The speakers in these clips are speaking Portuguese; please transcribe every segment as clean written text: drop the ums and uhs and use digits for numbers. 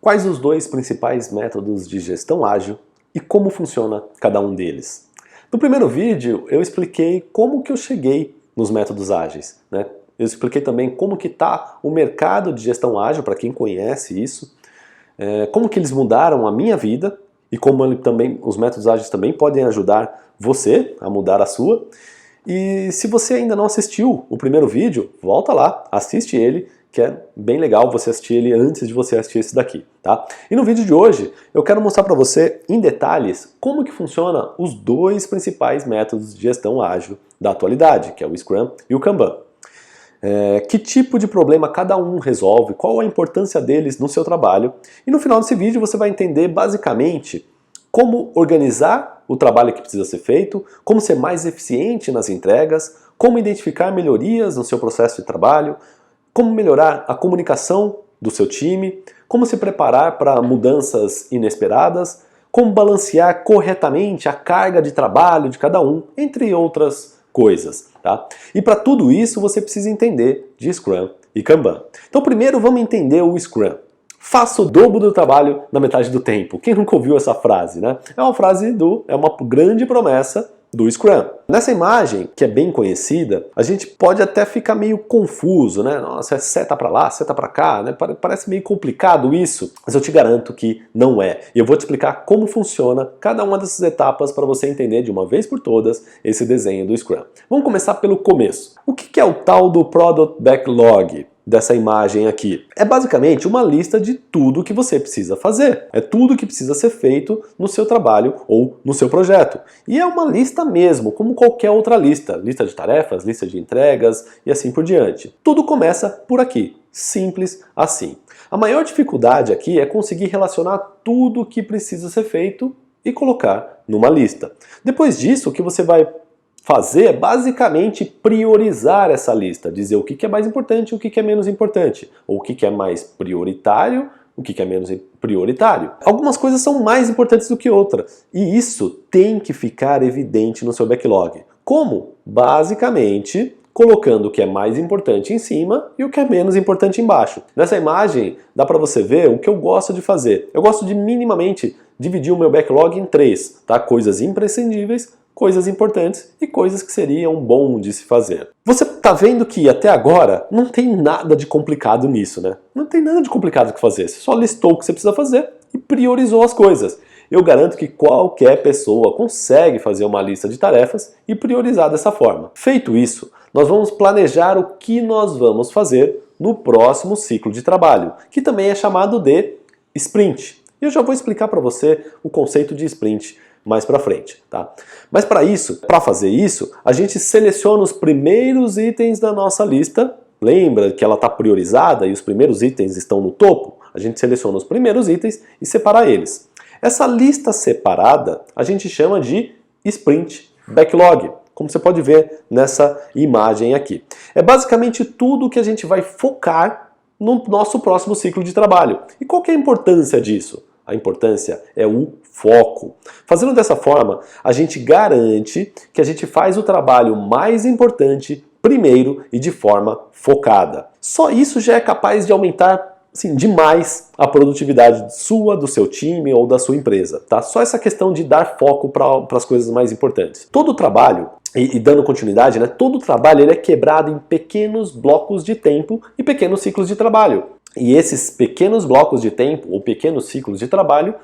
Quais os dois principais métodos de gestão ágil e como funciona cada um deles? No primeiro vídeo eu expliquei como que eu cheguei nos métodos ágeis, né? Eu expliquei também como que está o mercado de gestão ágil, para quem conhece isso, como que eles mudaram a minha vida e como os métodos ágeis também podem ajudar você a mudar a sua. E se você ainda não assistiu o primeiro vídeo, volta lá, assiste ele, que é bem legal você assistir ele antes de você assistir esse daqui, tá? E no vídeo de hoje eu quero mostrar para você em detalhes como que funciona os dois principais métodos de gestão ágil da atualidade, que é o Scrum e o Kanban. Que tipo de problema cada um resolve, qual a importância deles no seu trabalho, e no final desse vídeo você vai entender basicamente como organizar o trabalho que precisa ser feito, como ser mais eficiente nas entregas, como identificar melhorias no seu processo de trabalho, como melhorar a comunicação do seu time, como se preparar para mudanças inesperadas, como balancear corretamente a carga de trabalho de cada um, entre outras coisas, tá? E para tudo isso você precisa entender de Scrum e Kanban. Então primeiro vamos entender o Scrum. Faça o dobro do trabalho na metade do tempo. Quem nunca ouviu essa frase, né? É uma grande promessa do Scrum. Nessa imagem, que é bem conhecida, a gente pode até ficar meio confuso, né? Nossa, é seta pra lá, seta pra cá, né? Parece meio complicado isso, mas eu te garanto que não é. E eu vou te explicar como funciona cada uma dessas etapas para você entender de uma vez por todas esse desenho do Scrum. Vamos começar pelo começo. O que é o tal do Product Backlog? Dessa imagem aqui. É basicamente uma lista de tudo que você precisa fazer. É tudo que precisa ser feito no seu trabalho ou no seu projeto. E é uma lista mesmo, como qualquer outra lista. Lista de tarefas, lista de entregas e assim por diante. Tudo começa por aqui. Simples assim. A maior dificuldade aqui é conseguir relacionar tudo que precisa ser feito e colocar numa lista. Depois disso, o que você vai fazer é basicamente priorizar essa lista, dizer o que é mais importante e o que é menos importante, ou o que é mais prioritário, o que é menos prioritário. Algumas coisas são mais importantes do que outras, e isso tem que ficar evidente no seu backlog. Como? Basicamente colocando o que é mais importante em cima e o que é menos importante embaixo. Nessa imagem dá para você ver o que eu gosto de fazer. Eu gosto de minimamente dividir o meu backlog em três, tá? Coisas imprescindíveis, coisas importantes e coisas que seriam bom de se fazer. Você tá vendo que até agora não tem nada de complicado nisso, né? Não tem nada de complicado que fazer. Você só listou o que você precisa fazer e priorizou as coisas. Eu garanto que qualquer pessoa consegue fazer uma lista de tarefas e priorizar dessa forma. Feito isso, nós vamos planejar o que nós vamos fazer no próximo ciclo de trabalho, que também é chamado de sprint. E eu já vou explicar para você o conceito de sprint mais pra frente, tá? Mas para fazer isso, a gente seleciona os primeiros itens da nossa lista. Lembra que ela está priorizada e os primeiros itens estão no topo? A gente seleciona os primeiros itens e separa eles. Essa lista separada a gente chama de Sprint Backlog, como você pode ver nessa imagem aqui. É basicamente tudo que a gente vai focar no nosso próximo ciclo de trabalho. E qual que é a importância disso? A importância é o foco. Fazendo dessa forma, a gente garante que a gente faz o trabalho mais importante primeiro e de forma focada. Só isso já é capaz de aumentar demais a produtividade sua, do seu time ou da sua empresa, tá? Só essa questão de dar foco para as coisas mais importantes. Todo o trabalho, e dando continuidade, né? Todo o trabalho ele é quebrado em pequenos blocos de tempo e pequenos ciclos de trabalho. E esses pequenos blocos de tempo, ou pequenos ciclos de trabalho,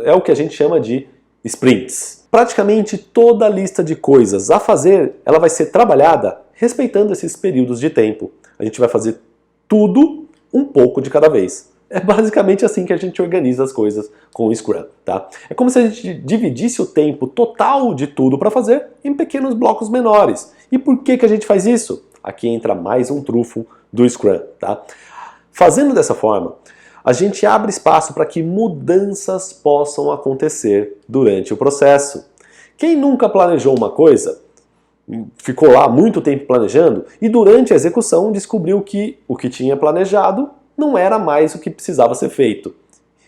é o que a gente chama de sprints. Praticamente toda a lista de coisas a fazer, ela vai ser trabalhada respeitando esses períodos de tempo. A gente vai fazer tudo um pouco de cada vez. É basicamente assim que a gente organiza as coisas com o Scrum, tá? É como se a gente dividisse o tempo total de tudo para fazer em pequenos blocos menores. E por que a gente faz isso? Aqui entra mais um trunfo do Scrum, tá? Fazendo dessa forma, a gente abre espaço para que mudanças possam acontecer durante o processo. Quem nunca planejou uma coisa, ficou lá muito tempo planejando e durante a execução descobriu que o que tinha planejado não era mais o que precisava ser feito.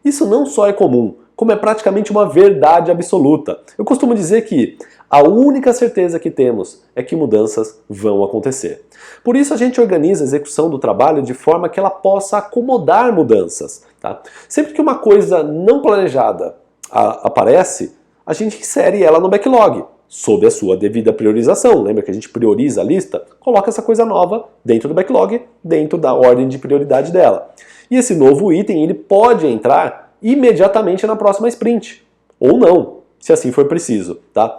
Isso não só é comum, como é praticamente uma verdade absoluta. Eu costumo dizer que a única certeza que temos é que mudanças vão acontecer. Por isso a gente organiza a execução do trabalho de forma que ela possa acomodar mudanças. tá? Sempre que uma coisa não planejada aparece, a gente insere ela no backlog, sob a sua devida priorização. Lembra que a gente prioriza a lista? Coloca essa coisa nova dentro do backlog, dentro da ordem de prioridade dela. E esse novo item ele pode entrar imediatamente na próxima sprint, ou não, se assim for preciso, tá?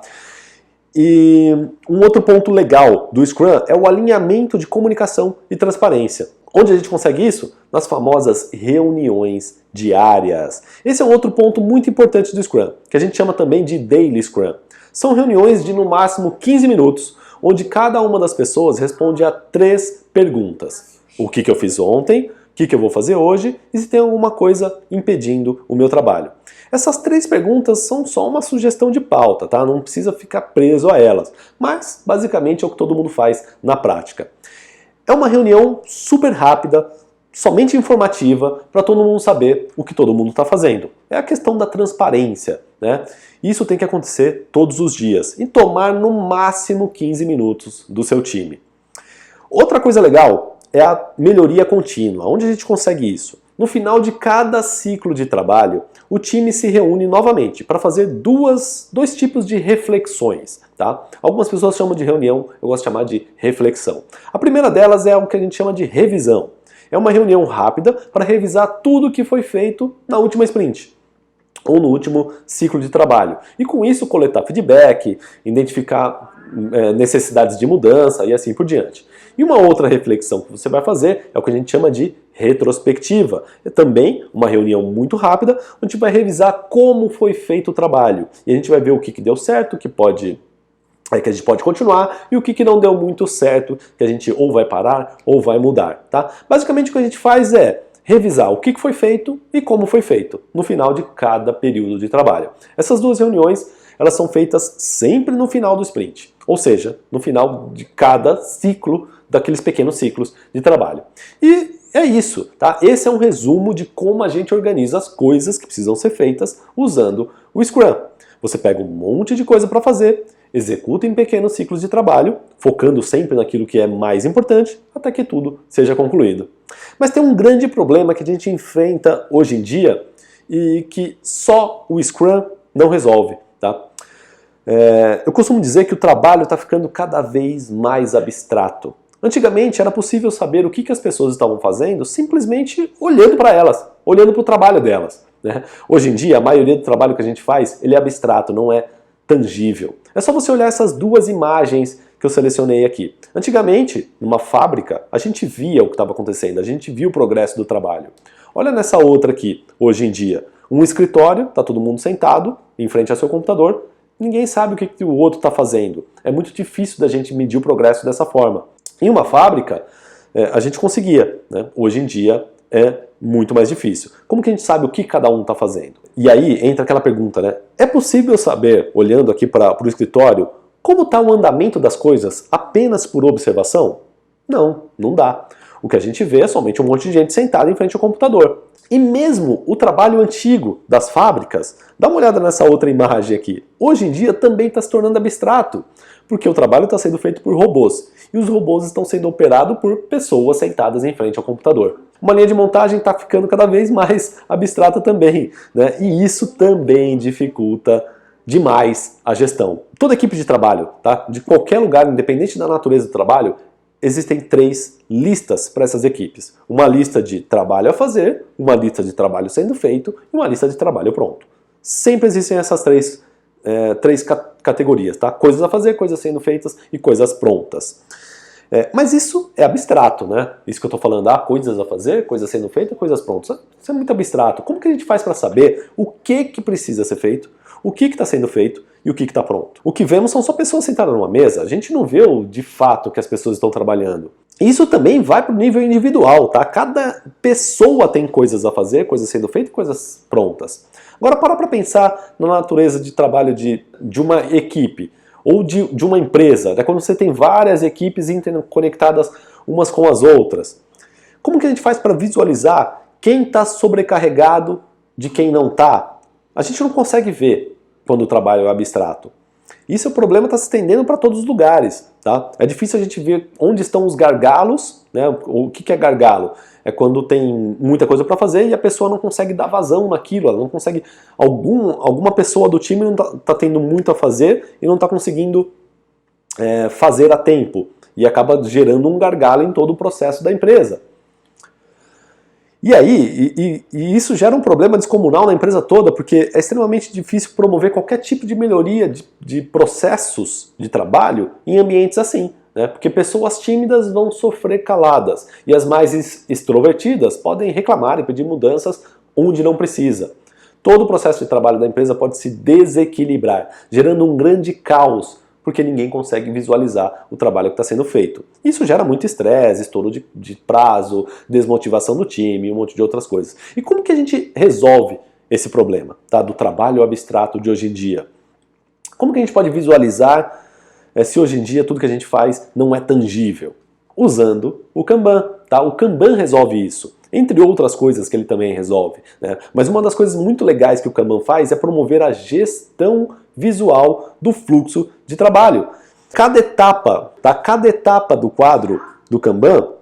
E um outro ponto legal do Scrum é o alinhamento de comunicação e transparência. Onde a gente consegue isso? Nas famosas reuniões diárias. Esse é um outro ponto muito importante do Scrum, que a gente chama também de Daily Scrum. São reuniões de no máximo 15 minutos, onde cada uma das pessoas responde a 3 perguntas. O que eu fiz ontem, o que eu vou fazer hoje e se tem alguma coisa impedindo o meu trabalho. Essas 3 perguntas são só uma sugestão de pauta, tá? Não precisa ficar preso a elas, mas basicamente é o que todo mundo faz na prática. É uma reunião super rápida, somente informativa, para todo mundo saber o que todo mundo está fazendo. É a questão da transparência, né? Isso tem que acontecer todos os dias e tomar no máximo 15 minutos do seu time. Outra coisa legal é a melhoria contínua. Onde a gente consegue isso? No final de cada ciclo de trabalho, o time se reúne novamente para fazer dois tipos de reflexões. Tá? Algumas pessoas chamam de reunião, eu gosto de chamar de reflexão. A primeira delas é o que a gente chama de revisão. É uma reunião rápida para revisar tudo o que foi feito na última sprint ou no último ciclo de trabalho. E com isso coletar feedback, identificar necessidades de mudança e assim por diante. E uma outra reflexão que você vai fazer é o que a gente chama de retrospectiva. É também uma reunião muito rápida, onde a gente vai revisar como foi feito o trabalho. E a gente vai ver o que deu certo, o que a gente pode continuar, e o que não deu muito certo, que a gente ou vai parar ou vai mudar. Tá? Basicamente o que a gente faz é revisar o que foi feito e como foi feito, no final de cada período de trabalho. Essas 2 reuniões, elas são feitas sempre no final do sprint, ou seja, no final de cada ciclo, daqueles pequenos ciclos de trabalho. E é isso, tá? Esse é um resumo de como a gente organiza as coisas que precisam ser feitas usando o Scrum. Você pega um monte de coisa para fazer, executa em pequenos ciclos de trabalho, focando sempre naquilo que é mais importante, até que tudo seja concluído. Mas tem um grande problema que a gente enfrenta hoje em dia e que só o Scrum não resolve. Tá? Eu costumo dizer que o trabalho está ficando cada vez mais abstrato. Antigamente era possível saber o que as pessoas estavam fazendo simplesmente olhando para elas, olhando para o trabalho delas. Né? Hoje em dia, a maioria do trabalho que a gente faz, ele é abstrato, não é tangível. É só você olhar essas 2 imagens que eu selecionei aqui. Antigamente, numa fábrica, a gente via o que estava acontecendo, a gente via o progresso do trabalho. Olha nessa outra aqui, hoje em dia. Um escritório, está todo mundo sentado, em frente ao seu computador, ninguém sabe o que o outro está fazendo. É muito difícil da gente medir o progresso dessa forma. Em uma fábrica, a gente conseguia, né? Hoje em dia é muito mais difícil. Como que a gente sabe o que cada um está fazendo? E aí entra aquela pergunta, né? É possível saber, olhando aqui para o escritório, como está o andamento das coisas apenas por observação? Não, não dá. O que a gente vê é somente um monte de gente sentada em frente ao computador. E mesmo o trabalho antigo das fábricas, dá uma olhada nessa outra imagem aqui, hoje em dia também está se tornando abstrato, porque o trabalho está sendo feito por robôs, e os robôs estão sendo operados por pessoas sentadas em frente ao computador. Uma linha de montagem está ficando cada vez mais abstrata também, né? E isso também dificulta demais a gestão. Toda equipe de trabalho, tá? De qualquer lugar, independente da natureza do trabalho, existem 3 listas para essas equipes. Uma lista de trabalho a fazer, uma lista de trabalho sendo feito e uma lista de trabalho pronto. Sempre existem essas 3 categorias, tá? Coisas a fazer, coisas sendo feitas e coisas prontas. Mas isso é abstrato, né? Isso que eu estou falando, coisas a fazer, coisas sendo feitas, coisas prontas. Isso é muito abstrato. Como que a gente faz para saber o que precisa ser feito, o que está sendo feito e o que está pronto? O que vemos são só pessoas sentadas numa mesa, a gente não vê de fato que as pessoas estão trabalhando. Isso também vai para o nível individual, tá? Cada pessoa tem coisas a fazer, coisas sendo feitas e coisas prontas. Agora para pensar na natureza de trabalho de uma equipe ou de uma empresa, né? Quando você tem várias equipes interconectadas umas com as outras. Como que a gente faz para visualizar quem está sobrecarregado de quem não está? A gente não consegue ver quando o trabalho é abstrato. Isso é o problema, está se estendendo para todos os lugares. Tá? É difícil a gente ver onde estão os gargalos, né? O que é gargalo? É quando tem muita coisa para fazer e a pessoa não consegue dar vazão naquilo, ela não consegue... Alguma pessoa do time não tá tendo muito a fazer e não está conseguindo fazer a tempo. E acaba gerando um gargalo em todo o processo da empresa. E aí, isso gera um problema descomunal na empresa toda, porque é extremamente difícil promover qualquer tipo de melhoria de processos de trabalho em ambientes assim, né? Porque pessoas tímidas vão sofrer caladas, e as mais extrovertidas podem reclamar e pedir mudanças onde não precisa. Todo o processo de trabalho da empresa pode se desequilibrar, gerando um grande caos, porque ninguém consegue visualizar o trabalho que está sendo feito. Isso gera muito estresse, estouro de prazo, desmotivação do time, um monte de outras coisas. E como que a gente resolve esse problema, tá, do trabalho abstrato de hoje em dia? Como que a gente pode visualizar se hoje em dia tudo que a gente faz não é tangível? Usando o Kanban, tá? O Kanban resolve isso. Entre outras coisas que ele também resolve, né? Mas uma das coisas muito legais que o Kanban faz é promover a gestão visual do fluxo de trabalho. Cada etapa, tá? Cada etapa do quadro do Kanban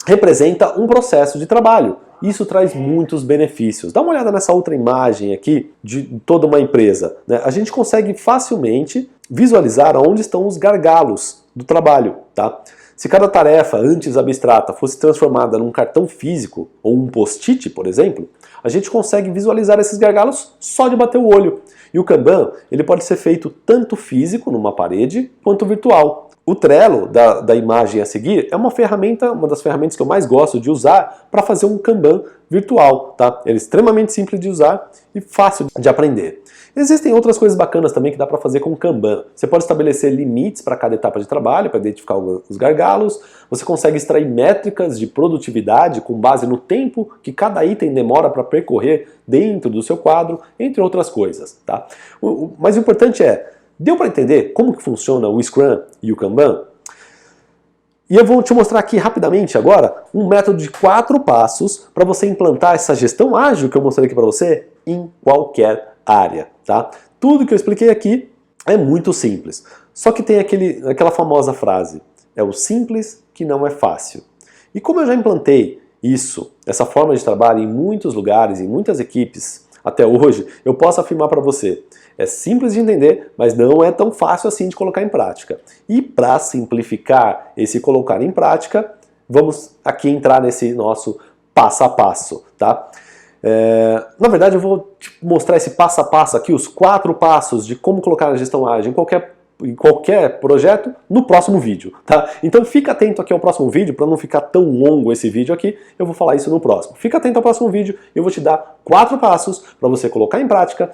representa um processo de trabalho. Isso traz muitos benefícios. Dá uma olhada nessa outra imagem aqui de toda uma empresa, né? A gente consegue facilmente visualizar onde estão os gargalos do trabalho, tá? Se cada tarefa antes abstrata fosse transformada num cartão físico ou um post-it, por exemplo, a gente consegue visualizar esses gargalos só de bater o olho. E o Kanban, ele pode ser feito tanto físico, numa parede, quanto virtual. O Trello, da imagem a seguir, é uma ferramenta, uma das ferramentas que eu mais gosto de usar para fazer um Kanban virtual, tá? Ele é extremamente simples de usar e fácil de aprender. Existem outras coisas bacanas também que dá para fazer com o Kanban. Você pode estabelecer limites para cada etapa de trabalho, para identificar os gargalos. Você consegue extrair métricas de produtividade com base no tempo que cada item demora para percorrer dentro do seu quadro, entre outras coisas, tá? O mais importante é, deu para entender como que funciona o Scrum e o Kanban? E eu vou te mostrar aqui rapidamente agora um método de 4 passos para você implantar essa gestão ágil que eu mostrei aqui para você em qualquer área, tá? Tudo que eu expliquei aqui é muito simples. Só que tem aquela famosa frase, é o simples que não é fácil. E como eu já implantei essa forma de trabalho em muitos lugares, em muitas equipes, até hoje, eu posso afirmar para você, é simples de entender, mas não é tão fácil assim de colocar em prática. E para simplificar esse colocar em prática, vamos aqui entrar nesse nosso passo a passo, tá? Na verdade, eu vou te mostrar esse passo a passo aqui, os 4 passos de como colocar a gestão ágil em qualquer projeto no próximo vídeo, tá? Então fica atento aqui ao próximo vídeo, para não ficar tão longo esse vídeo aqui, eu vou falar isso no próximo. Fica atento ao próximo vídeo, eu vou te dar 4 passos para você colocar em prática,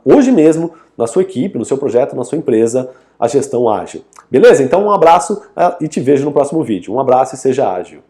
hoje mesmo, na sua equipe, no seu projeto, na sua empresa, a gestão ágil. Beleza? Então um abraço e te vejo no próximo vídeo. Um abraço e seja ágil.